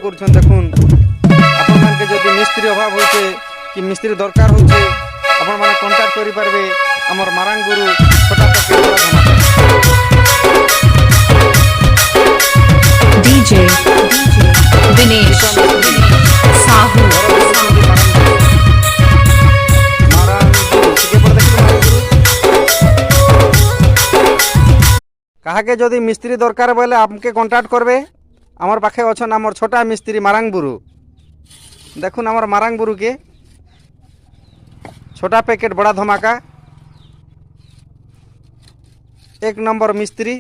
করছেন দেখুন আপনাদের যদি মিস্ত্রি অভাব হচ্ছে কি মিস্ত্রি দরকার হচ্ছে আপন মানে কন্টাক্ট করি পারবে আমার মারাং গুরু ছোটা প্যাকেট বড় ধামাকা DJ Dinesh Sahu কাহাকে যদি মিস্ত্রি দরকার বলে আমাকে কন্টাক্ট করবে আমার পাখে অছেন আমার ছোটা মিস্ত্রি মারাং বুরু দেখুন আমার মারাং বুরুকে ছোটা প্যাকেট বড়া ধামাকা 1 নম্বর মিস্ত্রি।